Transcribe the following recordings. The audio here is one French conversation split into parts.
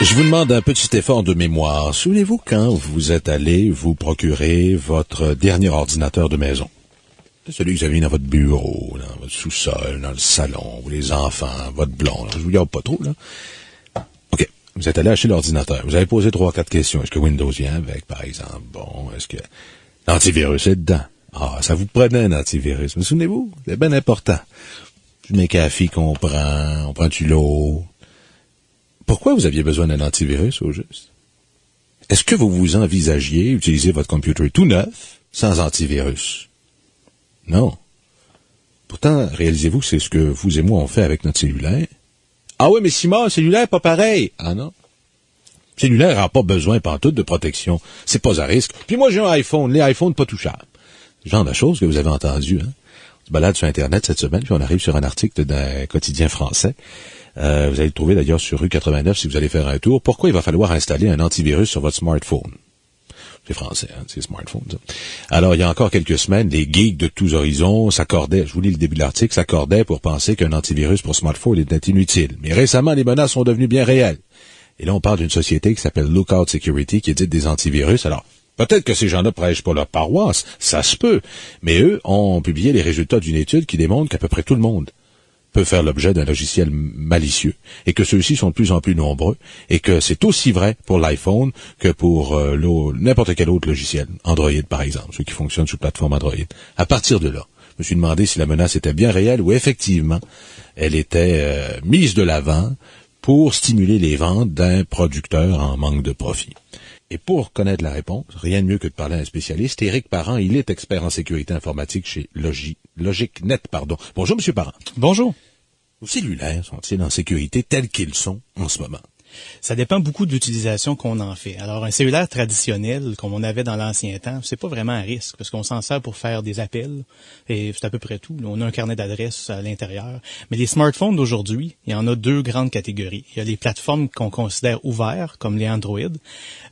Je vous demande un petit effort de mémoire. Souvenez-vous quand vous êtes allé vous procurer votre dernier ordinateur de maison? C'est celui que vous avez dans votre bureau, dans votre sous-sol, dans le salon, les enfants, votre blond. Je vous garde pas trop, là. OK. Vous êtes allé acheter l'ordinateur. Vous avez posé 3-4 questions. Est-ce que Windows vient avec, par exemple? Bon, est-ce que l'antivirus est dedans? Ah, ça vous prenait un antivirus. Mais souvenez-vous, c'est bien important. Je mets café qu'on prend, on prend-tu l'eau? Pourquoi vous aviez besoin d'un antivirus, au juste? Est-ce que vous vous envisagiez utiliser votre computer tout neuf, sans antivirus? Non. Pourtant, réalisez-vous que c'est ce que vous et moi on fait avec notre cellulaire. Ah oui, mais Simon, cellulaire, pas pareil. Ah non. Cellulaire n'a pas besoin pantoute de protection. C'est pas à risque. Puis moi, j'ai un iPhone. Les iPhones pas touchables. C'est le genre de choses que vous avez entendu, hein. On se balade sur Internet cette semaine, puis on arrive sur un article d'un quotidien français. Vous allez le trouver d'ailleurs sur rue 89 si vous allez faire un tour. Pourquoi il va falloir installer un antivirus sur votre smartphone? C'est français, hein, c'est smartphone, ça. Alors, il y a encore quelques semaines, les geeks de tous horizons s'accordaient, je vous lis le début de l'article, s'accordaient pour penser qu'un antivirus pour smartphone était inutile. Mais récemment, les menaces sont devenues bien réelles. Et là, on parle d'une société qui s'appelle Lookout Security, qui édite des antivirus. Alors, peut-être que ces gens-là prêchent pour leur paroisse, ça se peut. Mais eux ont publié les résultats d'une étude qui démontre qu'à peu près tout le monde peut faire l'objet d'un logiciel malicieux, et que ceux-ci sont de plus en plus nombreux, et que c'est aussi vrai pour l'iPhone que pour n'importe quel autre logiciel, Android par exemple, ceux qui fonctionnent sous plateforme Android. À partir de là, je me suis demandé si la menace était bien réelle ou effectivement elle était mise de l'avant pour stimuler les ventes d'un producteur en manque de profit. Et pour connaître la réponse, rien de mieux que de parler à un spécialiste. Éric Parent, il est expert en sécurité informatique chez LogicNet. Bonjour, Monsieur Parent. Bonjour. Vos cellulaires sont-ils en sécurité tels qu'ils sont en ce moment? Ça dépend beaucoup de l'utilisation qu'on en fait. Alors, un cellulaire traditionnel, comme on avait dans l'ancien temps, c'est pas vraiment un risque, parce qu'on s'en sert pour faire des appels, et c'est à peu près tout. On a un carnet d'adresses à l'intérieur. Mais les smartphones d'aujourd'hui, il y en a deux grandes catégories. Il y a les plateformes qu'on considère ouvertes, comme les Android,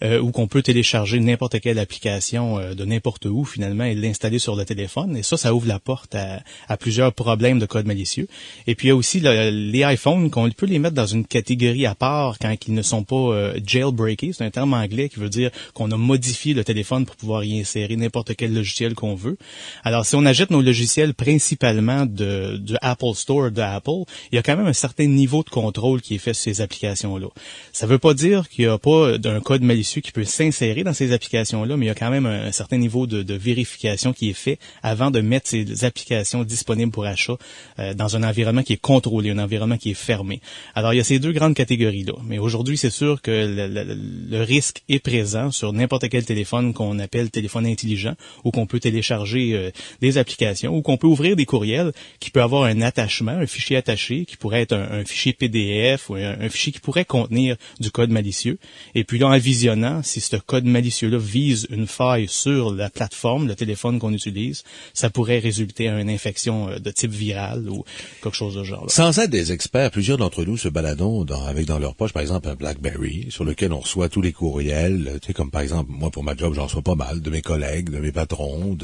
où qu'on peut télécharger n'importe quelle application de n'importe où, finalement, et l'installer sur le téléphone. Et ça ouvre la porte à plusieurs problèmes de code malicieux. Et puis, il y a aussi les iPhones, qu'on peut les mettre dans une catégorie à part quand ils ne sont pas jailbreakés. C'est un terme anglais qui veut dire qu'on a modifié le téléphone pour pouvoir y insérer n'importe quel logiciel qu'on veut. Alors, si on achète nos logiciels principalement du Apple Store de Apple, il y a quand même un certain niveau de contrôle qui est fait sur ces applications-là. Ça veut pas dire qu'il n'y a pas d'un code malicieux qui peut s'insérer dans ces applications-là, mais il y a quand même un certain niveau de vérification qui est fait avant de mettre ces applications disponibles pour achat dans un environnement qui est contrôlé, un environnement qui est fermé. Alors, il y a ces deux grandes catégories-là. Mais aujourd'hui, c'est sûr que le risque est présent sur n'importe quel téléphone qu'on appelle téléphone intelligent, ou qu'on peut télécharger des applications, ou qu'on peut ouvrir des courriels qui peut avoir un attachement, un fichier attaché, qui pourrait être un fichier PDF ou un fichier qui pourrait contenir du code malicieux. Et puis là, en visionnant, si ce code malicieux-là vise une faille sur la plateforme, le téléphone qu'on utilise, ça pourrait résulter à une infection de type viral ou quelque chose de genre. Sans être des experts, plusieurs d'entre nous se baladons avec dans leur poche, par exemple, un BlackBerry, sur lequel on reçoit tous les courriels, tu sais, comme par exemple, moi, pour ma job, j'en reçois pas mal, de mes collègues, de mes patrons,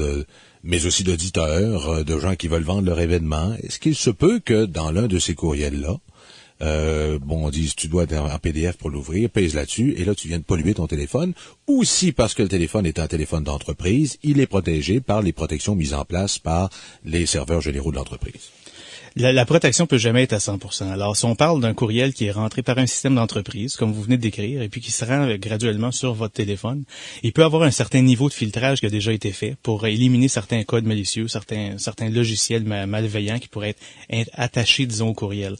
mais aussi d'auditeurs, de gens qui veulent vendre leur événement. Est-ce qu'il se peut que dans l'un de ces courriels-là, on dit, tu dois être en PDF pour l'ouvrir, pèse là-dessus, et là, tu viens de polluer ton téléphone, ou si, parce que le téléphone est un téléphone d'entreprise, il est protégé par les protections mises en place par les serveurs généraux de l'entreprise. La protection peut jamais être à 100%. Alors, si on parle d'un courriel qui est rentré par un système d'entreprise, comme vous venez de décrire, et puis qui se rend graduellement sur votre téléphone, il peut avoir un certain niveau de filtrage qui a déjà été fait pour éliminer certains codes malicieux, certains logiciels malveillants qui pourraient être attachés, disons, au courriel.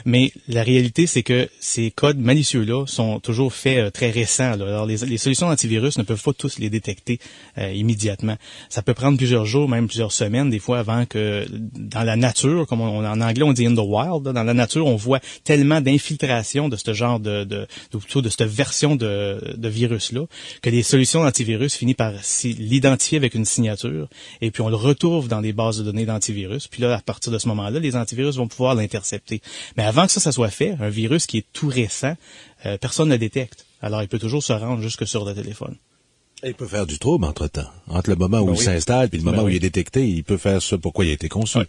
Mais la réalité, c'est que ces codes malicieux-là sont toujours faits très récents, là. Alors, les solutions d'antivirus ne peuvent pas tous les détecter immédiatement. Ça peut prendre plusieurs jours, même plusieurs semaines, des fois, avant que, dans la nature, comme en anglais, on dit in the wild. Dans la nature, on voit tellement d'infiltration de ce genre de cette version de virus-là, que les solutions d'antivirus finissent par l'identifier avec une signature, et puis on le retrouve dans les bases de données d'antivirus. Puis là, à partir de ce moment-là, les antivirus vont pouvoir l'intercepter. Mais avant que ça soit fait, un virus qui est tout récent, personne ne le détecte. Alors, il peut toujours se rendre jusque sur le téléphone. Il peut faire du trouble entre-temps. Entre le moment où il s'installe et le moment où il est détecté, il peut faire ce pourquoi il a été conçu. Oui.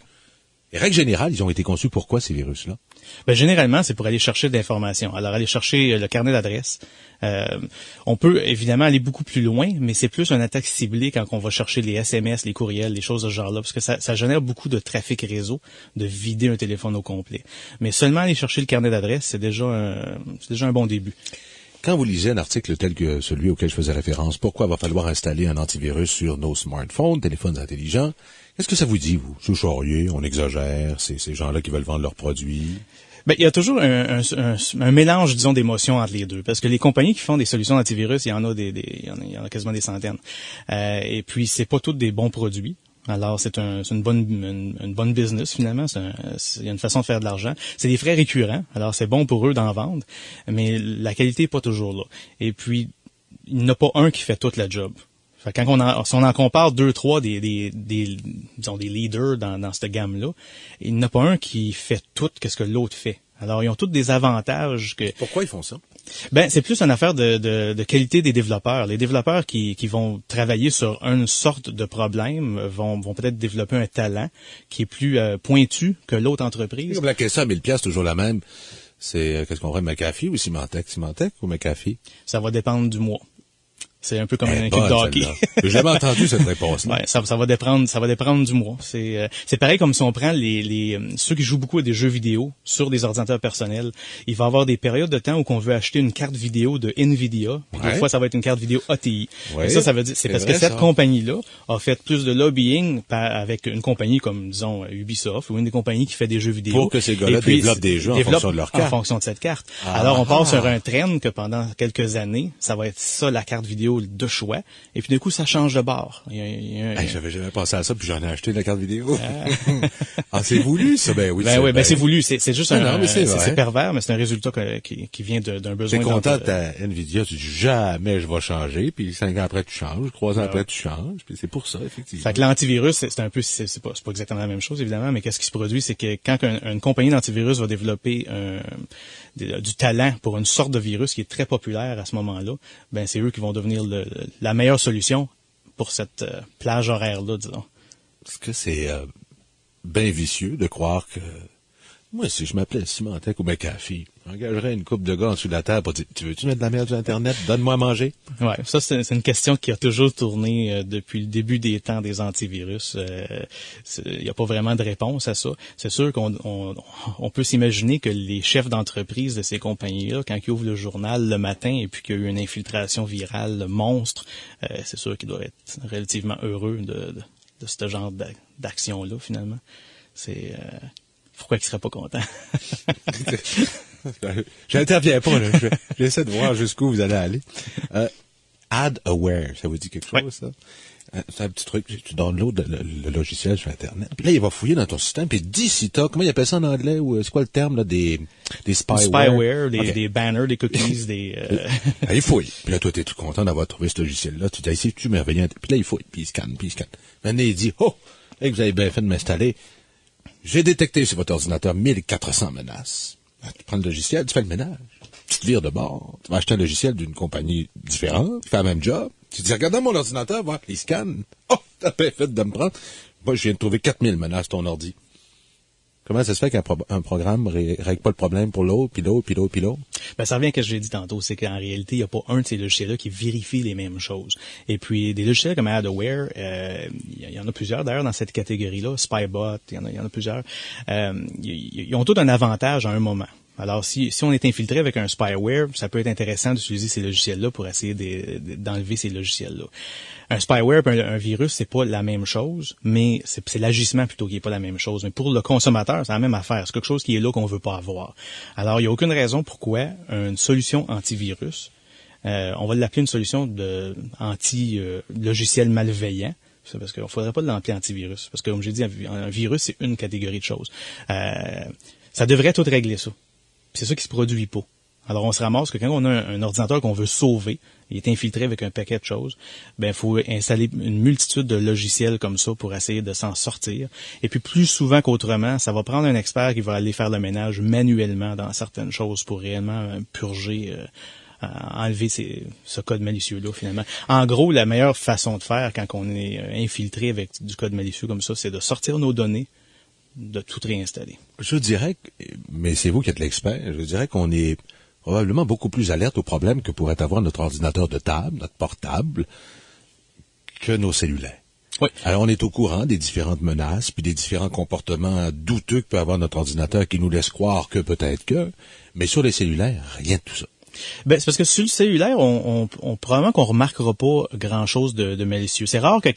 Et règle générale, ils ont été conçus pour quoi, ces virus-là? Ben, généralement, c'est pour aller chercher de l'information. Alors, aller chercher le carnet d'adresses. On peut évidemment aller beaucoup plus loin, mais c'est plus une attaque ciblée quand on va chercher les SMS, les courriels, les choses de ce genre-là, parce que ça génère beaucoup de trafic réseau, de vider un téléphone au complet. Mais seulement aller chercher le carnet d'adresses, c'est déjà un bon début. Quand vous lisez un article tel que celui auquel je faisais référence, pourquoi va falloir installer un antivirus sur nos smartphones, téléphones intelligents, qu'est-ce que ça vous dit, vous? C'est charrier, on exagère, c'est ces gens-là qui veulent vendre leurs produits. Ben, il y a toujours un mélange, disons, d'émotions entre les deux, parce que les compagnies qui font des solutions d'antivirus, il y en a il y en a quasiment des centaines. Et puis, c'est pas tous des bons produits. Alors, c'est une bonne business, finalement. Il y a une façon de faire de l'argent. C'est des frais récurrents. Alors, c'est bon pour eux d'en vendre, mais la qualité est pas toujours là. Et puis, il n'y en a pas un qui fait toute la job. Fait que si on en compare 2-3 disons, des leaders dans cette gamme-là, il n'y en a pas un qui fait tout ce que l'autre fait. Alors, ils ont tous des avantages que... Pourquoi ils font ça? Ben, c'est plus une affaire de qualité des développeurs. Les développeurs qui vont travailler sur une sorte de problème vont peut-être développer un talent qui est plus pointu que l'autre entreprise. Comme la question à 1000$, toujours la même. C'est, qu'est-ce qu'on ferait, McAfee ou Symantec? Symantec ou McAfee? Ça va dépendre du mois. C'est un peu comme une équipe de hockey. J'ai jamais entendu cette réponse-là. Ouais, ça va dépendre du mois. C'est pareil comme si on prend ceux qui jouent beaucoup à des jeux vidéo sur des ordinateurs personnels. Il va y avoir des périodes de temps où on veut acheter une carte vidéo de Nvidia, puis des fois ça va être une carte vidéo ATI. Ouais, ça veut dire c'est parce que cette compagnie-là a fait plus de lobbying avec une compagnie comme disons Ubisoft ou une des compagnies qui fait des jeux vidéo pour que ces gars-là développent des jeux en fonction de leur carte. En fonction de cette carte. Alors on part sur un trend que pendant quelques années, ça va être ça la carte vidéo de choix, et puis d'un coup, ça change de bord. J'avais jamais pensé à ça, puis j'en ai acheté de la carte vidéo. C'est voulu, ça? Ben oui, c'est voulu. C'est juste c'est pervers, mais c'est un résultat qui vient d'un besoin. T'es content de ta Nvidia, tu dis jamais je vais changer, puis 5 ans après tu changes, 3 ans après tu changes, puis c'est pour ça, effectivement. Fait que l'antivirus, c'est pas exactement la même chose, évidemment, mais qu'est-ce qui se produit, c'est que quand une compagnie d'antivirus va développer du talent pour une sorte de virus qui est très populaire à ce moment-là, ben c'est eux qui vont devenir la meilleure solution pour cette plage horaire-là, disons. Parce que c'est bien vicieux de croire que... Moi, si je m'appelais Symantec ou McAfee, j'engagerais une couple de gars en dessous de la table pour dire « Tu veux-tu mettre de la merde sur Internet? Donne-moi à manger. » Ouais, ça, c'est une question qui a toujours tourné depuis le début des temps des antivirus. Il n'y a pas vraiment de réponse à ça. C'est sûr qu'on peut s'imaginer que les chefs d'entreprise de ces compagnies-là, quand ils ouvrent le journal le matin et puis qu'il y a eu une infiltration virale monstre, c'est sûr qu'ils doivent être relativement heureux de ce genre d'action-là, finalement. Pourquoi qu'ils seraient pas contents? J'interviens pas, là. J'essaie de voir jusqu'où vous allez aller. AdAware, ça vous dit quelque chose, ouais. Ça? C'est un petit truc, tu downloads le logiciel sur Internet, puis là, il va fouiller dans ton système, puis dis si t'as, comment il appelle ça en anglais, ou c'est quoi le terme, là, des spyware? Spyware, okay. des banners, des cookies, il fouille. Puis là, toi, t'es tout content d'avoir trouvé ce logiciel-là. Tu dis, ici, tu merveilleux. Puis là, il fouille, puis il scanne. Maintenant, il dit, là, vous avez bien fait de m'installer. J'ai détecté sur votre ordinateur 1400 menaces. Tu prends le logiciel, tu fais le ménage. Tu te vires de bord. Tu vas acheter un logiciel d'une compagnie différente, qui fait le même job. Tu te dis, regarde dans mon ordinateur, voir, il scanne. T'as bien fait de me prendre. Moi, je viens de trouver 4000 menaces ton ordi. Comment ça se fait qu'un programme règle pas le problème pour l'autre, puis l'autre, puis l'autre, puis l'autre? Ben, ça revient à ce que je l'ai dit tantôt, c'est qu'en réalité, il n'y a pas un de ces logiciels-là qui vérifie les mêmes choses. Et puis, des logiciels comme AdAware, il y en a plusieurs d'ailleurs dans cette catégorie-là, Spybot, il y en a plusieurs. Ils ont tous un avantage à un moment. Alors, si on est infiltré avec un spyware, ça peut être intéressant d'utiliser ces logiciels-là pour essayer d'enlever ces logiciels-là. Un spyware et un virus, c'est pas la même chose, mais c'est l'agissement plutôt qui est pas la même chose. Mais pour le consommateur, c'est la même affaire. C'est quelque chose qui est là qu'on veut pas avoir. Alors, il y a aucune raison pourquoi une solution antivirus, on va l'appeler une solution anti-logiciel malveillant. C'est parce qu'il ne faudrait pas l'appeler antivirus. Parce que, comme j'ai dit, un virus, c'est une catégorie de choses. Ça devrait tout régler ça. C'est ça qui se produit pas. Alors, on se ramasse que quand on a un ordinateur qu'on veut sauver, il est infiltré avec un paquet de choses, il faut installer une multitude de logiciels comme ça pour essayer de s'en sortir. Et puis, plus souvent qu'autrement, ça va prendre un expert qui va aller faire le ménage manuellement dans certaines choses pour réellement purger, enlever ce code malicieux-là, finalement. En gros, la meilleure façon de faire quand on est infiltré avec du code malicieux comme ça, c'est de sortir nos données de tout réinstaller. Je dirais, mais c'est vous qui êtes l'expert, je dirais qu'on est probablement beaucoup plus alerte aux problèmes que pourrait avoir notre ordinateur de table, notre portable, que nos cellulaires. Oui. Alors, on est au courant des différentes menaces, puis des différents comportements douteux que peut avoir notre ordinateur qui nous laisse croire que peut-être que, mais sur les cellulaires, rien de tout ça. Ben, c'est parce que sur le cellulaire, on probablement qu'on remarquera pas grand-chose de malicieux. C'est rare que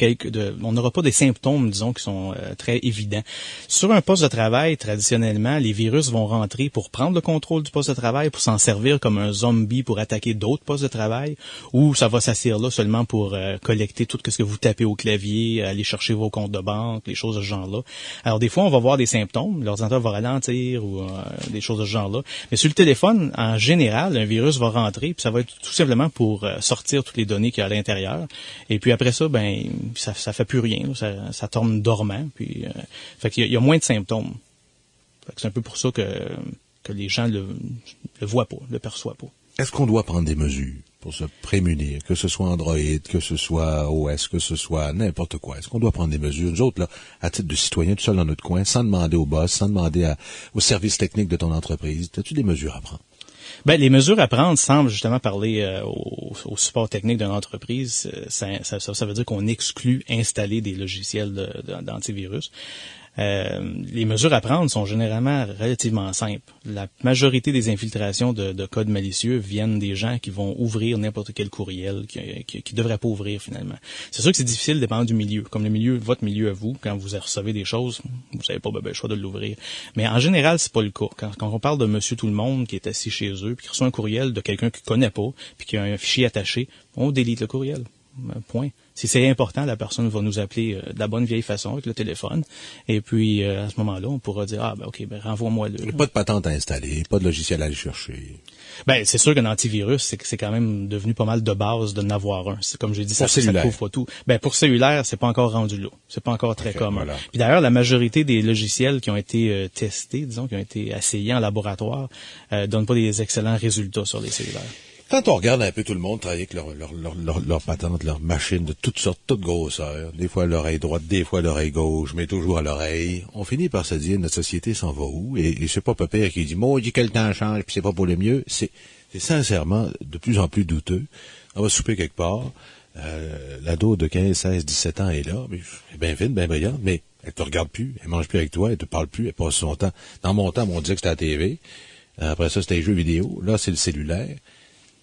on n'aura pas des symptômes, disons, qui sont très évidents. Sur un poste de travail, traditionnellement, les virus vont rentrer pour prendre le contrôle du poste de travail, pour s'en servir comme un zombie pour attaquer d'autres postes de travail, ou ça va s'asseoir là seulement pour collecter tout ce que vous tapez au clavier, aller chercher vos comptes de banque, les choses de ce genre-là. Alors, des fois, on va voir des symptômes, l'ordinateur va ralentir ou des choses de ce genre-là. Mais sur le téléphone, en général, un virus va rentrer, puis ça va être tout simplement pour sortir toutes les données qu'il y a à l'intérieur. Et puis après ça, ben ça fait plus rien, là, ça tombe dormant. Puis fait qu'il y a moins de symptômes. Fait que c'est un peu pour ça que les gens le voient pas, le perçoivent pas. Est-ce qu'on doit prendre des mesures pour se prémunir, que ce soit Android, que ce soit OS, que ce soit n'importe quoi? Est-ce qu'on doit prendre des mesures, nous autres, là, à titre de citoyens, tout seul dans notre coin, sans demander au boss, sans demander au service technique de ton entreprise? As-tu des mesures à prendre? Ben, les mesures à prendre semblent justement parler au support technique d'une entreprise. Ça veut dire qu'on exclut installer des logiciels d'antivirus. Les mesures à prendre sont généralement relativement simples. La majorité des infiltrations de codes malicieux viennent des gens qui vont ouvrir n'importe quel courriel qui devraient pas ouvrir finalement. C'est sûr que c'est difficile dépendant du milieu. Comme votre milieu à vous, quand vous recevez des choses, vous savez pas le choix de l'ouvrir. Mais en général, c'est pas le cas. Quand on parle de monsieur tout le monde qui est assis chez eux, puis qui reçoit un courriel de quelqu'un qu'il connaît pas, puis qui a un fichier attaché, on délite le courriel. Point. Si c'est important, la personne va nous appeler de la bonne vieille façon avec le téléphone. Et puis, à ce moment-là, on pourra dire, renvoie-moi-le. Pas de patente à installer, pas de logiciel à aller chercher. Ben, c'est sûr qu'un antivirus, c'est quand même devenu pas mal de base de n'avoir un. C'est comme j'ai dit, ça couvre pas tout. Ben, pour cellulaire, c'est pas encore rendu là. C'est pas encore très commun. Voilà. Puis d'ailleurs, la majorité des logiciels qui ont été testés, disons, qui ont été essayés en laboratoire, donnent pas des excellents résultats sur les cellulaires. Quand on regarde un peu tout le monde travailler avec leur patente, leur machine de toutes sortes, toutes grosseurs, des fois à l'oreille droite, des fois à l'oreille gauche, mais toujours à l'oreille, on finit par se dire, notre société s'en va où? Et c'est pas Pépère qui dit, maudit que le temps change, puis c'est pas pour le mieux. C'est sincèrement de plus en plus douteux. On va souper quelque part, l'ado de 15, 16, 17 ans est là, mais elle est bien fine, bien brillante, mais elle te regarde plus, elle mange plus avec toi, elle te parle plus, elle passe son temps. Dans mon temps, on disait que c'était la TV. Après ça, c'était les jeux vidéo. Là, c'est le cellulaire.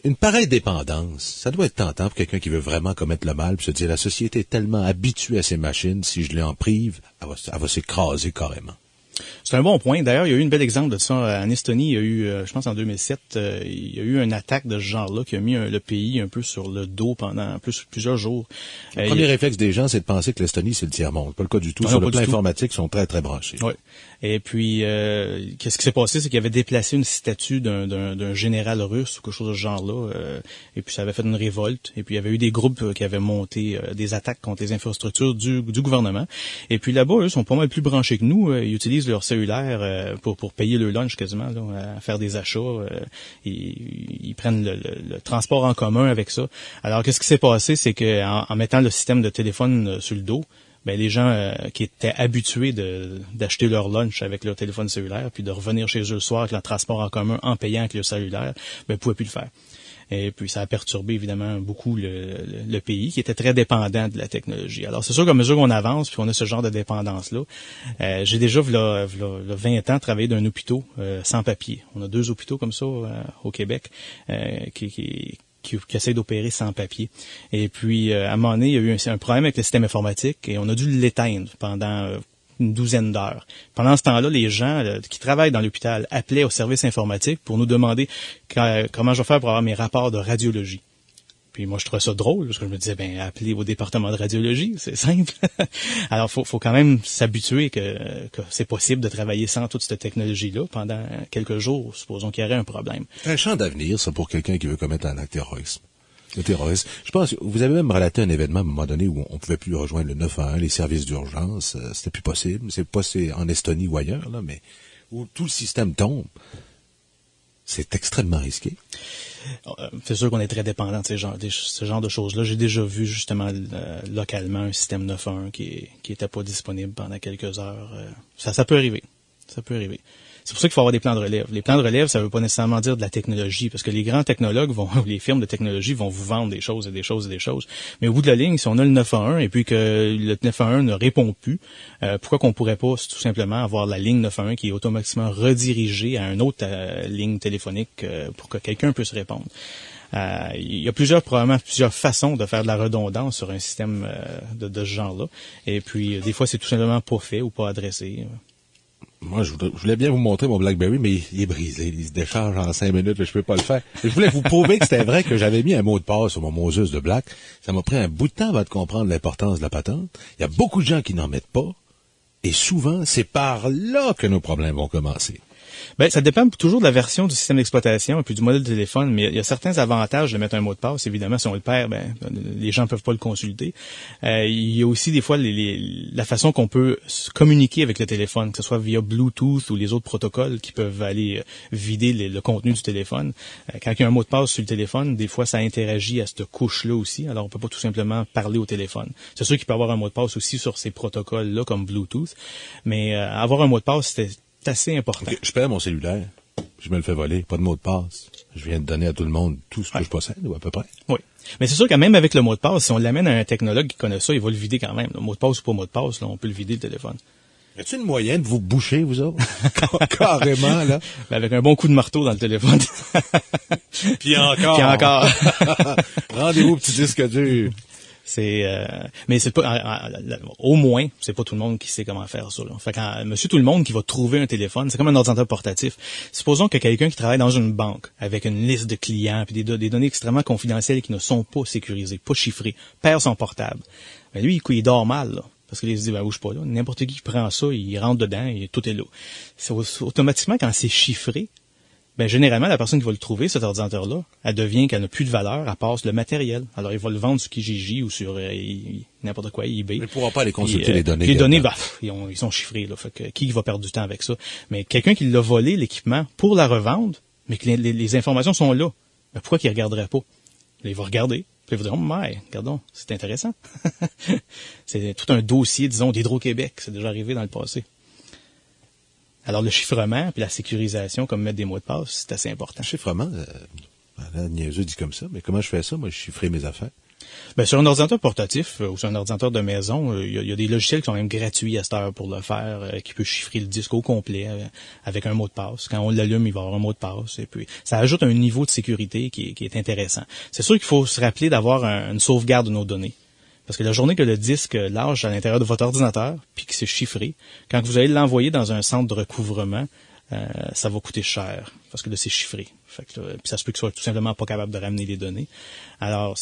Une pareille dépendance, ça doit être tentant pour quelqu'un qui veut vraiment commettre le mal, puis se dire, la société est tellement habituée à ces machines, si je l'en prive, elle va s'écraser carrément. C'est un bon point. D'ailleurs, il y a eu un bel exemple de ça en Estonie. Il y a eu, je pense en 2007, il y a eu une attaque de ce genre-là qui a mis le pays un peu sur le dos pendant plusieurs jours. Le premier réflexe des gens, c'est de penser que l'Estonie, c'est le tiers-monde. Pas le cas du tout. Sur le plan informatique, ils sont très, très branchés. Oui. Et puis, qu'est-ce qui s'est passé, c'est qu'il avait déplacé une statue d'un général russe ou quelque chose de ce genre-là. Et puis, ça avait fait une révolte. Et puis, il y avait eu des groupes qui avaient monté des attaques contre les infrastructures du gouvernement. Et puis, là-bas, eux sont pas mal plus branchés que nous. Ils utilisent leur cellulaire pour payer le lunch quasiment, là, à faire des achats. Ils prennent le transport en commun avec ça. Alors, qu'est-ce qui s'est passé, c'est que en mettant le système de téléphone sur le dos, ben les gens qui étaient habitués d'acheter leur lunch avec leur téléphone cellulaire, puis de revenir chez eux le soir avec le transport en commun en payant avec le cellulaire, ben pouvaient plus le faire. Et puis ça a perturbé évidemment beaucoup le pays qui était très dépendant de la technologie. Alors c'est sûr qu'à mesure qu'on avance, puis qu'on a ce genre de dépendance-là, j'ai déjà, v'là 20 ans, travaillé dans un hôpital sans papier. On a 2 hôpitaux comme ça au Québec qui essaie d'opérer sans papier. Et puis, à un moment donné, il y a eu un problème avec le système informatique et on a dû l'éteindre pendant une douzaine d'heures. Pendant ce temps-là, les gens qui travaillent dans l'hôpital appelaient au service informatique pour nous demander comment je vais faire pour avoir mes rapports de radiologie. Puis moi, je trouvais ça drôle, parce que je me disais, appelez au département de radiologie, c'est simple. Alors, faut quand même s'habituer que c'est possible de travailler sans toute cette technologie-là pendant quelques jours, supposons qu'il y aurait un problème. Un champ d'avenir, ça, pour quelqu'un qui veut commettre un acte terrorisme. Le terrorisme. Je pense, vous avez même relaté un événement à un moment donné où on pouvait plus rejoindre le 911, les services d'urgence, c'était plus possible. C'est en Estonie ou ailleurs, là, mais où tout le système tombe. C'est extrêmement risqué. C'est sûr qu'on est très dépendant de ce genre de choses-là. J'ai déjà vu justement localement un système 911 qui était pas disponible pendant quelques heures. Ça peut arriver. Ça peut arriver. C'est pour ça qu'il faut avoir des plans de relève. Les plans de relève, ça veut pas nécessairement dire de la technologie, parce que les grands technologues les firmes de technologie vont vous vendre des choses et des choses et des choses. Mais au bout de la ligne, si on a le 911 et puis que le 911 ne répond plus, pourquoi qu'on pourrait pas tout simplement avoir la ligne 911 qui est automatiquement redirigée à une autre ligne téléphonique pour que quelqu'un puisse répondre? Il y a probablement plusieurs façons de faire de la redondance sur un système de ce genre-là. Et puis, des fois, c'est tout simplement pas fait ou pas adressé. Moi, je voulais bien vous montrer mon BlackBerry, mais il est brisé. Il se décharge en 5 minutes, mais je peux pas le faire. Je voulais vous prouver que c'était vrai que j'avais mis un mot de passe sur mon Moses de Black. Ça m'a pris un bout de temps avant de comprendre l'importance de la patente. Il y a beaucoup de gens qui n'en mettent pas. Et souvent, c'est par là que nos problèmes vont commencer. Ben, ça dépend toujours de la version du système d'exploitation et puis du modèle de téléphone, mais il y a certains avantages de mettre un mot de passe. Évidemment, si on le perd, les gens peuvent pas le consulter. Il y a aussi des fois la façon qu'on peut communiquer avec le téléphone, que ce soit via Bluetooth ou les autres protocoles qui peuvent aller vider le contenu du téléphone. Quand il y a un mot de passe sur le téléphone, des fois, ça interagit à cette couche-là aussi. Alors, on peut pas tout simplement parler au téléphone. C'est sûr qu'il peut y avoir un mot de passe aussi sur ces protocoles-là, comme Bluetooth, mais avoir un mot de passe, c'est assez important. Okay, je perds mon cellulaire, je me le fais voler, pas de mot de passe. Je viens de donner à tout le monde tout ce que je possède, ou à peu près. Oui. Mais c'est sûr que même avec le mot de passe, si on l'amène à un technologue qui connaît ça, il va le vider quand même. Le mot de passe ou pas mot de passe, là, on peut le vider, le téléphone. Y a-t-il une moyenne de vous boucher, vous autres? Carrément, là. Avec un bon coup de marteau dans le téléphone. Puis encore. Puis encore. Rendez-vous, petit disque dur. Mais c'est pas, au moins, c'est pas tout le monde qui sait comment faire ça, là. Fait que monsieur tout le monde qui va trouver un téléphone, c'est comme un ordinateur portatif. Supposons que quelqu'un qui travaille dans une banque avec une liste de clients puis des données extrêmement confidentielles qui ne sont pas sécurisées, pas chiffrées, perd son portable. Ben lui, il dort mal, là. Parce qu'il se dit, bouge pas là. N'importe qui prend ça, il rentre dedans et tout est là. C'est automatiquement, quand c'est chiffré, ben généralement, la personne qui va le trouver, cet ordinateur-là, elle devient qu'elle n'a plus de valeur à part le matériel. Alors, il va le vendre sur Kijiji ou sur n'importe quoi, eBay. Mais il ne pourra pas aller consulter les données. Les données, ils sont chiffrées, là. Fait que qui va perdre du temps avec ça? Mais quelqu'un qui l'a volé, l'équipement, pour la revendre, mais que les informations sont là, ben pourquoi qu'il ne regarderait pas? Là, il va regarder. Puis il va dire, oh my, regardons, c'est intéressant. C'est tout un dossier, disons, d'Hydro-Québec. C'est déjà arrivé dans le passé. Alors, le chiffrement puis la sécurisation, comme mettre des mots de passe, c'est assez important. Le chiffrement, niaiseux dit comme ça, mais comment je fais ça? Moi, je chiffrais mes affaires. Ben, sur un ordinateur portatif ou sur un ordinateur de maison, il y a des logiciels qui sont même gratuits à cette heure pour le faire, qui peut chiffrer le disque au complet avec un mot de passe. Quand on l'allume, il va y avoir un mot de passe. Et puis, ça ajoute un niveau de sécurité qui est intéressant. C'est sûr qu'il faut se rappeler d'avoir une sauvegarde de nos données. Parce que la journée que le disque lâche à l'intérieur de votre ordinateur, puis que c'est chiffré, quand vous allez l'envoyer dans un centre de recouvrement, ça va coûter cher, parce que là, c'est chiffré. Fait que là, puis ça se peut qu'ils soient tout simplement pas capables de ramener les données. Alors,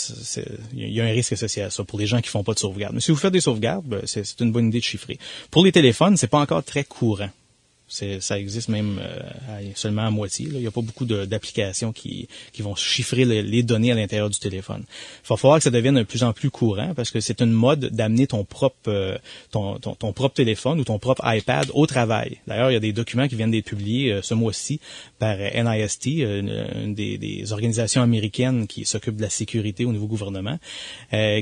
il y a un risque associé à ça pour les gens qui font pas de sauvegarde. Mais si vous faites des sauvegardes, ben, c'est une bonne idée de chiffrer. Pour les téléphones, c'est pas encore très courant. Ça existe même seulement à moitié. Là. Il n'y a pas beaucoup d'applications qui vont chiffrer les données à l'intérieur du téléphone. Il va falloir que ça devienne de plus en plus courant parce que c'est une mode d'amener ton propre téléphone ou ton propre iPad au travail. D'ailleurs, il y a des documents qui viennent d'être publiés ce mois-ci par NIST, une des organisations américaines qui s'occupe de la sécurité au niveau gouvernement,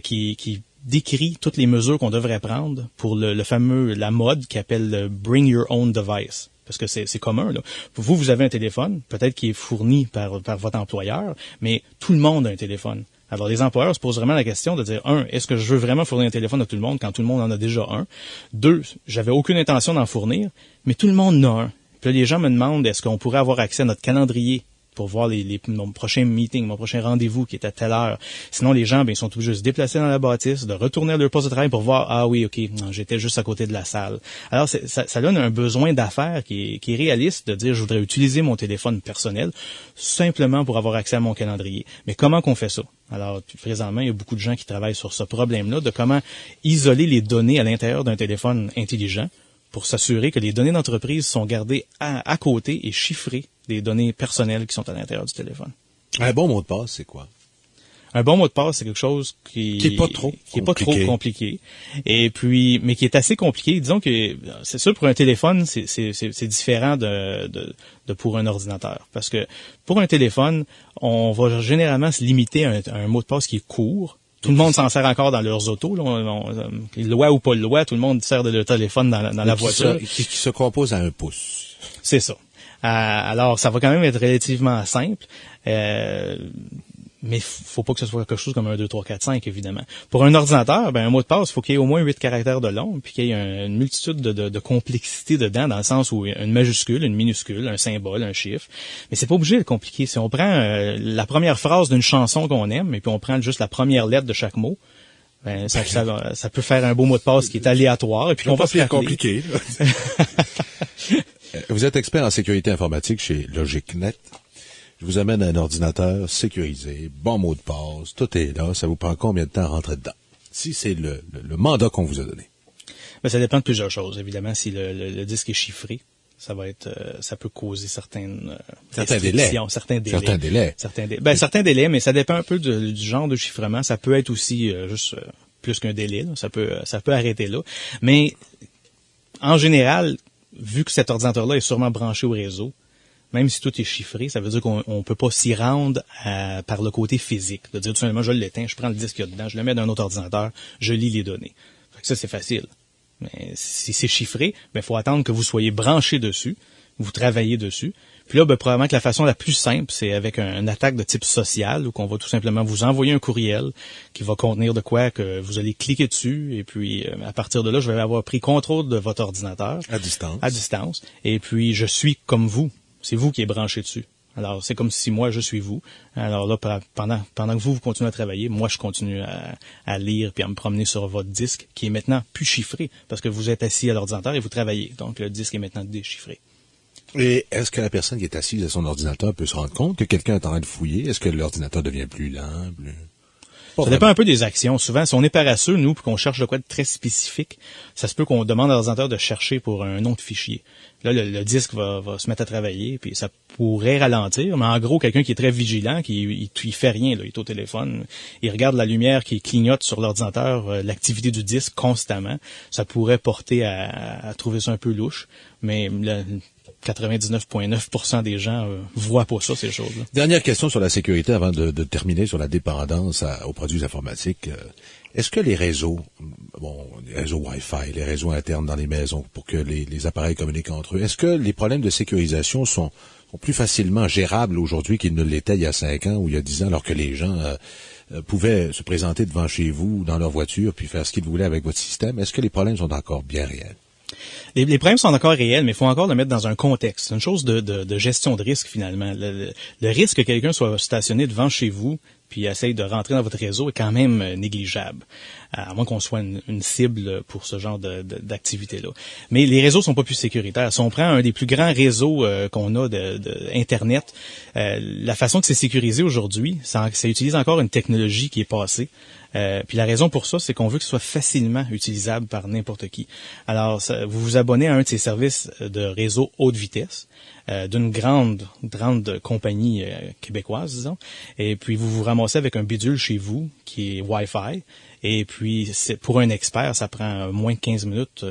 qui décrit toutes les mesures qu'on devrait prendre pour la mode qui appelle le Bring Your Own Device. Parce que c'est commun, là. Vous avez un téléphone, peut-être qui est fourni par votre employeur, mais tout le monde a un téléphone. Alors, les employeurs se posent vraiment la question de dire, est-ce que je veux vraiment fournir un téléphone à tout le monde quand tout le monde en a déjà un? 2, j'avais aucune intention d'en fournir, mais tout le monde en a un. Puis là, les gens me demandent, est-ce qu'on pourrait avoir accès à notre calendrier pour voir mon prochain meeting, mon prochain rendez-vous qui est à telle heure. Sinon, les gens, ils sont obligés de se déplacer dans la bâtisse, de retourner à leur poste de travail pour voir, ah oui, ok, non, j'étais juste à côté de la salle. Alors, ça donne un besoin d'affaires qui est réaliste de dire, je voudrais utiliser mon téléphone personnel simplement pour avoir accès à mon calendrier. Mais comment qu'on fait ça? Alors, présentement, il y a beaucoup de gens qui travaillent sur ce problème-là de comment isoler les données à l'intérieur d'un téléphone intelligent pour s'assurer que les données d'entreprise sont gardées à côté et chiffrées des données personnelles qui sont à l'intérieur du téléphone. Un bon mot de passe, c'est quoi? Un bon mot de passe, c'est quelque chose qui est pas trop compliqué. Et puis, mais qui est assez compliqué. Disons que c'est sûr pour un téléphone, c'est différent de pour un ordinateur. Parce que pour un téléphone, on va généralement se limiter à un mot de passe qui est court. Tout le monde s'en sert encore dans leurs autos. Là. Loi ou pas loi, tout le monde sert de leur téléphone dans la voiture. Qui se compose à 1 pouce. C'est ça. Alors, ça va quand même être relativement simple. Mais faut pas que ce soit quelque chose comme 1, 2, 3, 4, 5, évidemment. Pour un ordinateur, un mot de passe, il faut qu'il y ait au moins 8 caractères de long, puis qu'il y ait une multitude de complexité dedans, dans le sens où une majuscule, une minuscule, un symbole, un chiffre. Mais c'est pas obligé de compliquer. Si on prend la première phrase d'une chanson qu'on aime, et puis on prend juste la première lettre de chaque mot, ça peut faire un beau mot de passe qui est aléatoire, et puis on va se compliqué. Vous êtes expert en sécurité informatique chez LogicNet. Je vous amène un ordinateur sécurisé, bon mot de passe, tout est là. Ça vous prend combien de temps à rentrer dedans? Si c'est le mandat qu'on vous a donné. Ça dépend de plusieurs choses. Évidemment, si le disque est chiffré, ça peut causer certains délais. Certains délais, mais ça dépend un peu du genre de chiffrement. Ça peut être aussi juste plus qu'un délai. Là. Ça peut arrêter là. Mais en général, vu que cet ordinateur-là est sûrement branché au réseau, même si tout est chiffré, ça veut dire qu'on peut pas s'y rendre par le côté physique. De dire tout simplement, je l'éteins, je prends le disque qu'il y a dedans, je le mets dans un autre ordinateur, je lis les données. Fait que ça, c'est facile. Mais si c'est chiffré, il faut attendre que vous soyez branché dessus, vous travaillez dessus. Puis là, probablement que la façon la plus simple, c'est avec une attaque de type social, où qu'on va tout simplement vous envoyer un courriel qui va contenir de quoi que vous allez cliquer dessus, et puis à partir de là, je vais avoir pris contrôle de votre ordinateur. À distance. Et puis, je suis comme vous. C'est vous qui êtes branché dessus. Alors, c'est comme si moi, je suis vous. Alors là, pendant que vous continuez à travailler, moi, je continue à lire puis à me promener sur votre disque, qui est maintenant plus chiffré, parce que vous êtes assis à l'ordinateur et vous travaillez. Donc, le disque est maintenant déchiffré. Et est-ce que la personne qui est assise à son ordinateur peut se rendre compte que quelqu'un est en train de fouiller? Est-ce que l'ordinateur devient plus lent? Ça dépend un peu des actions. Souvent, si on est paresseux, nous, puis qu'on cherche de quoi de très spécifique, ça se peut qu'on demande à l'ordinateur de chercher pour un nom de fichier. Là, le disque va se mettre à travailler, puis ça pourrait ralentir. Mais en gros, quelqu'un qui est très vigilant, il fait rien, là, il est au téléphone, il regarde la lumière qui clignote sur l'ordinateur, l'activité du disque constamment. Ça pourrait porter à trouver ça un peu louche, mais 99,9% des gens voient pas ça, ces choses-là. Dernière question sur la sécurité avant de terminer sur la dépendance aux produits informatiques. Est-ce que les réseaux, les réseaux Wi-Fi, les réseaux internes dans les maisons pour que les appareils communiquent entre eux, est-ce que les problèmes de sécurisation sont plus facilement gérables aujourd'hui qu'ils ne l'étaient il y a 5 ans ou il y a 10 ans, alors que les gens pouvaient se présenter devant chez vous, dans leur voiture, puis faire ce qu'ils voulaient avec votre système? Est-ce que les problèmes sont encore bien réels? Les problèmes sont encore réels, mais il faut encore le mettre dans un contexte. C'est une chose de gestion de risque, finalement. Le risque que quelqu'un soit stationné devant chez vous puis essaye de rentrer dans votre réseau est quand même négligeable, à moins qu'on soit une cible pour ce genre d'activité-là. Mais les réseaux sont pas plus sécuritaires. Si on prend un des plus grands réseaux qu'on a de Internet, la façon que c'est sécurisé aujourd'hui, ça utilise encore une technologie qui est passée. Puis la raison pour ça, c'est qu'on veut que ce soit facilement utilisable par n'importe qui. Alors, vous vous abonnez à un de ces services de réseau haute vitesse, d'une grande compagnie québécoise, disons, et puis vous vous ramassez avec un bidule chez vous qui est Wi-Fi, et puis pour un expert, ça prend moins de 15 minutes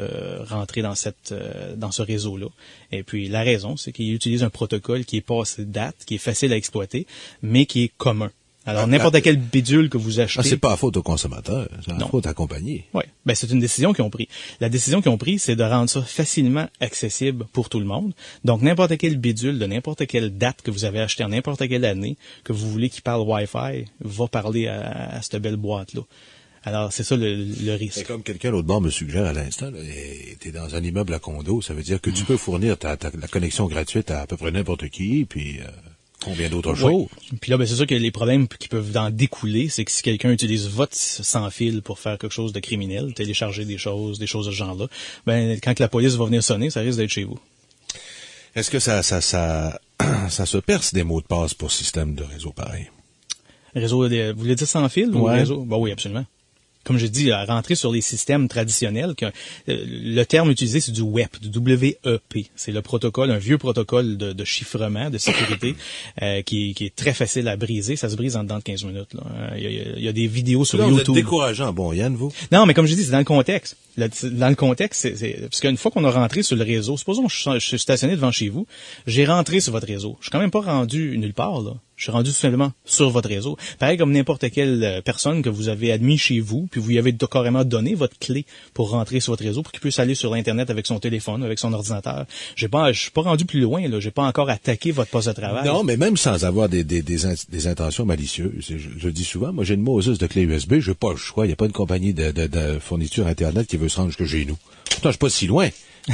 rentrer dans ce réseau-là. Et puis la raison, c'est qu'il utilise un protocole qui est passé de date, qui est facile à exploiter, mais qui est commun. Alors, n'importe quel bidule que vous achetez... c'est pas la faute aux consommateurs, c'est la faute à la compagnie. Oui, c'est une décision qu'ils ont prise. La décision qu'ils ont prise, c'est de rendre ça facilement accessible pour tout le monde. Donc, n'importe quel bidule de n'importe quelle date que vous avez acheté en n'importe quelle année, que vous voulez qu'il parle Wi-Fi, va parler à cette belle boîte-là. Alors, c'est ça le risque. C'est comme quelqu'un l'autre bord me suggère à l'instant, t'es dans un immeuble à condo, ça veut dire que tu peux fournir la connexion gratuite à peu près n'importe qui, puis... combien d'autres choses. Puis là, c'est sûr que les problèmes qui peuvent en découler, c'est que si quelqu'un utilise votre sans fil pour faire quelque chose de criminel, télécharger des choses de ce genre-là, quand la police va venir sonner, ça risque d'être chez vous. Est-ce que ça se perce des mots de passe pour système de réseau pareil? Réseau, vous voulez dire sans fil ou réseau? Oui, absolument. comme je dis, à rentrer sur les systèmes traditionnels. Le terme utilisé, c'est du WEP, du WEP. C'est le protocole, un vieux protocole de chiffrement, de sécurité, qui est très facile à briser. Ça se brise en dedans de 15 minutes. Là. Il y a des vidéos sur YouTube. Vous êtes décourageant, bon, Yann, vous? Non, mais comme je dis, c'est dans le contexte. Dans le contexte, parce qu'une fois qu'on a rentré sur le réseau, supposons que je suis stationné devant chez vous, j'ai rentré sur votre réseau. Je suis quand même pas rendu nulle part, là. Je suis rendu tout simplement sur votre réseau. Pareil comme n'importe quelle personne que vous avez admis chez vous, puis vous lui avez carrément donné votre clé pour rentrer sur votre réseau, pour qu'il puisse aller sur l'Internet avec son téléphone, avec son ordinateur. Je suis pas rendu plus loin, là. J'ai pas encore attaqué votre poste de travail. Non, mais même sans avoir des intentions malicieuses, je le dis souvent, moi j'ai une Moses de clé USB, j'ai pas le choix, il n'y a pas une compagnie de fourniture Internet qui veut se rendre jusque chez nous. Pourtant, je suis pas si loin.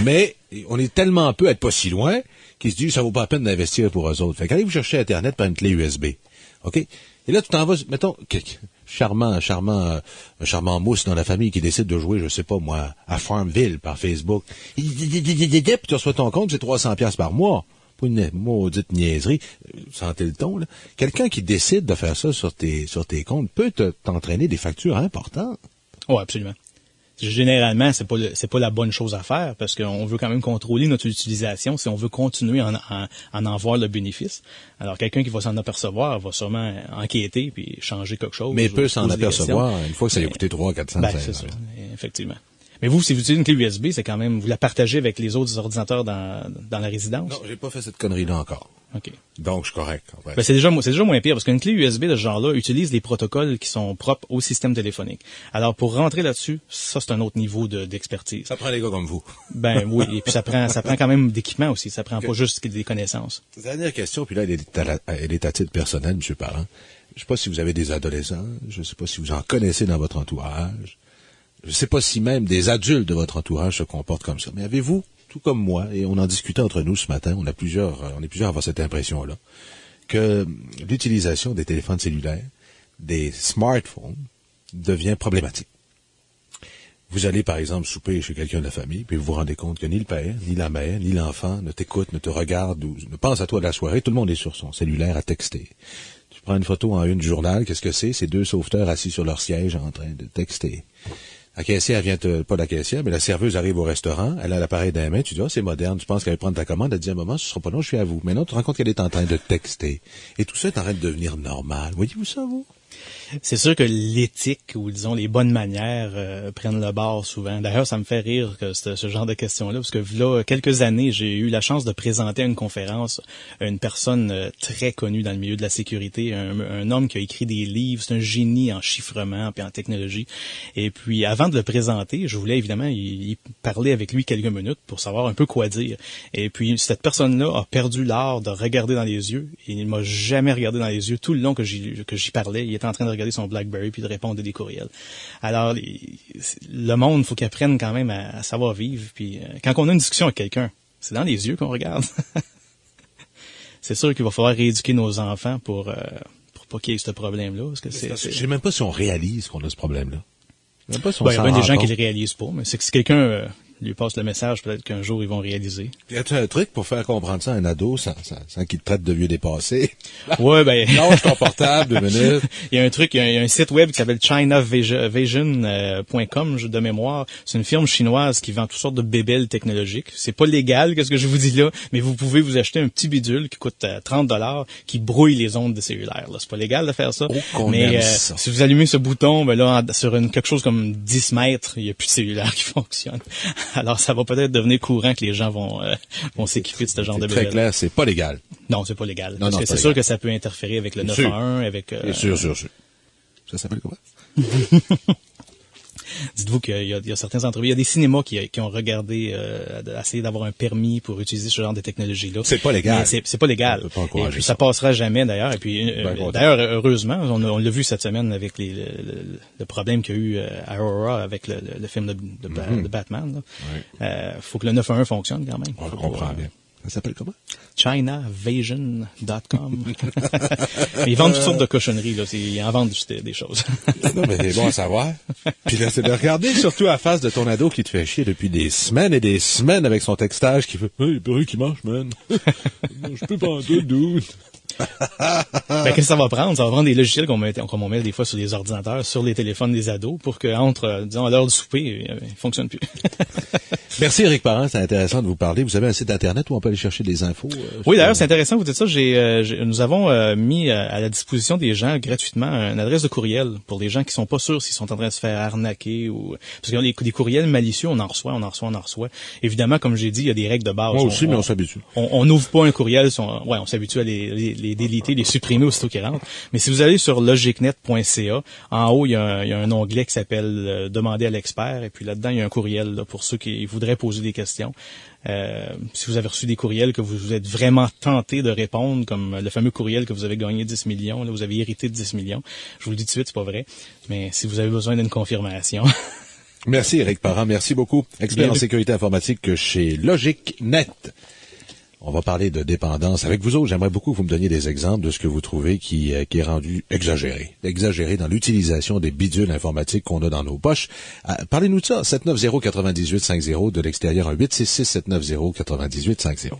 Mais on est tellement peu à être pas si loin qu'ils se disent ça vaut pas la peine d'investir pour eux autres. Fait qu'allez vous chercher Internet par une clé USB. OK? Et là, tu t'en vas, mettons, un charmant mousse dans la famille qui décide de jouer, je sais pas moi, à Farmville par Facebook. Puis tu reçois ton compte, c'est 300$ par mois. Pas une maudite niaiserie. Sentez le ton, là. Quelqu'un qui décide de faire ça sur tes comptes peut t'entraîner des factures importantes. Oui, absolument. Généralement, c'est pas la bonne chose à faire parce qu'on veut quand même contrôler notre utilisation si on veut continuer à en voir le bénéfice. Alors, quelqu'un qui va s'en apercevoir va sûrement enquêter puis changer quelque chose. Mais il peut s'en apercevoir une fois que ça lui a coûté 300-400$. Ben, c'est ça, effectivement. Mais vous, si vous utilisez une clé USB, c'est quand même, vous la partagez avec les autres ordinateurs dans la résidence? Non, j'ai pas fait cette connerie-là encore. OK. Donc, je suis correct. En fait. Ben, c'est déjà moins pire parce qu'une clé USB de ce genre-là utilise des protocoles qui sont propres au système téléphonique. Alors, pour rentrer là-dessus, ça, c'est un autre niveau d'expertise. Ça prend des gars comme vous. Ben, oui. Et puis, ça prend quand même d'équipement aussi. Ça prend pas juste des connaissances. Dernière question, puis là, elle est à titre personnel, M. Parent. Je sais pas si vous avez des adolescents. Je sais pas si vous en connaissez dans votre entourage. Je ne sais pas si même des adultes de votre entourage se comportent comme ça. Mais avez-vous, tout comme moi, et on en discutait entre nous ce matin, on est plusieurs à avoir cette impression-là, que l'utilisation des téléphones cellulaires, des smartphones, devient problématique. Vous allez, par exemple, souper chez quelqu'un de la famille, puis vous vous rendez compte que ni le père, ni la mère, ni l'enfant ne t'écoute, ne te regarde, ou ne pense à toi de la soirée. Tout le monde est sur son cellulaire à texter. Tu prends une photo en une du journal, qu'est-ce que c'est? C'est deux sauveteurs assis sur leur siège en train de texter. La caissière pas la caissière, mais la serveuse arrive au restaurant, elle a l'appareil dans les mains, tu dis, c'est moderne, tu penses qu'elle va prendre ta commande, elle dit, un moment, ce sera pas long, je suis à vous. Mais non, tu te rends compte qu'elle est en train de texter. Et tout ça est en train de devenir normal. Voyez-vous ça, vous? C'est sûr que l'éthique ou disons les bonnes manières prennent le bord souvent. D'ailleurs, ça me fait rire que ce genre de questions-là, parce que là, quelques années, j'ai eu la chance de présenter à une conférence une personne très connue dans le milieu de la sécurité, un homme qui a écrit des livres, c'est un génie en chiffrement et en technologie. Et puis, avant de le présenter, je voulais évidemment y parler avec lui quelques minutes pour savoir un peu quoi dire. Et puis, cette personne-là a perdu l'art de regarder dans les yeux. Et il m'a jamais regardé dans les yeux tout le long que j'y parlais. Il était en train de regarder son BlackBerry puis de répondre à des courriels. Alors, le monde, faut qu'il apprenne quand même à savoir vivre. Puis, quand on a une discussion avec quelqu'un, c'est dans les yeux qu'on regarde. C'est sûr qu'il va falloir rééduquer nos enfants pour pas qu'il y ait ce problème-là. Parce que je sais même pas si on réalise qu'on a ce problème-là. Même pas si il y a bien des gens qui le réalisent pas, mais c'est que si quelqu'un lui passe le message, peut-être qu'un jour ils vont réaliser. Y a-t-il un truc pour faire comprendre ça à un ado sans qu'il te traite de vieux dépassé? Ouais, ben. Non, je suis confortable, 2 minutes. Il y a un truc, il y a un site web qui s'appelle chinavision.com de mémoire. C'est une firme chinoise qui vend toutes sortes de bébelles technologiques. C'est pas légal, qu'est-ce que je vous dis là, mais vous pouvez vous acheter un petit bidule qui coûte $30 qui brouille les ondes des cellulaires. Là. C'est pas légal de faire ça. Oh, mais si vous allumez ce bouton, ben là, sur quelque chose comme 10 mètres, il y a plus de cellulaire qui fonctionne. Alors, ça va peut-être devenir courant que les gens vont s'équiper de ce genre de bébé. Très clair, c'est pas légal. Non, c'est pas légal. Non, parce que c'est sûr que ça peut interférer avec le 911, avec... Sûr. Ça s'appelle comment? Dites-vous qu'il y a certaines entreprises, il y a des cinémas qui ont regardé, essayer d'avoir un permis pour utiliser ce genre de technologie-là. C'est pas légal. C'est pas légal. On peut pas encourager et puis ça passera jamais d'ailleurs. Et puis d'ailleurs, heureusement, on l'a vu cette semaine avec le problème qu'il y a eu à Aurora avec le film de Batman. Faut que le 911 fonctionne quand même. On comprend bien. Ça s'appelle comment? chinavision.com. Ils vendent toutes sortes de cochonneries, là. Ils en vendent des choses. Non, mais c'est bon à savoir. Puis là, c'est de regarder surtout à la face de ton ado qui te fait chier depuis des semaines et des semaines avec son textage qui fait, hey, bruit qui marche, man. Je peux pas en doute. Qu'est-ce que ça va prendre? Ça va prendre des logiciels comme on met des fois sur des ordinateurs, sur les téléphones des ados, pour que disons, à l'heure du souper, il fonctionne plus. Merci, Éric Parent. C'est intéressant de vous parler. Vous avez un site Internet où on peut aller chercher des infos? Oui, d'ailleurs, c'est intéressant que vous dites ça. Nous avons mis à la disposition des gens gratuitement une adresse de courriel pour les gens qui sont pas sûrs s'ils sont en train de se faire arnaquer ou, parce que des courriels malicieux, on en reçoit. Évidemment, comme j'ai dit, il y a des règles de base. Moi aussi, mais on s'habitue. On n'ouvre pas un courriel, on s'habitue à les déliter, les supprimer aussitôt qu'ils rentrent. Mais si vous allez sur logicnet.ca, en haut, il y a un onglet qui s'appelle Demander à l'expert, et puis là-dedans, il y a un courriel là, pour ceux qui voudraient poser des questions. Si vous avez reçu des courriels que vous êtes vraiment tenté de répondre, comme le fameux courriel que vous avez gagné 10 millions, là, vous avez hérité de 10 millions. Je vous le dis tout de suite, c'est pas vrai. Mais si vous avez besoin d'une confirmation. Merci, Éric Parent. Merci beaucoup. Expert en sécurité informatique chez LogicNet. On va parler de dépendance avec vous autres. J'aimerais beaucoup que vous me donniez des exemples de ce que vous trouvez qui est rendu exagéré dans l'utilisation des bidules informatiques qu'on a dans nos poches. Parlez-nous de ça. 790-9850 de l'extérieur, 1-866-790-9850.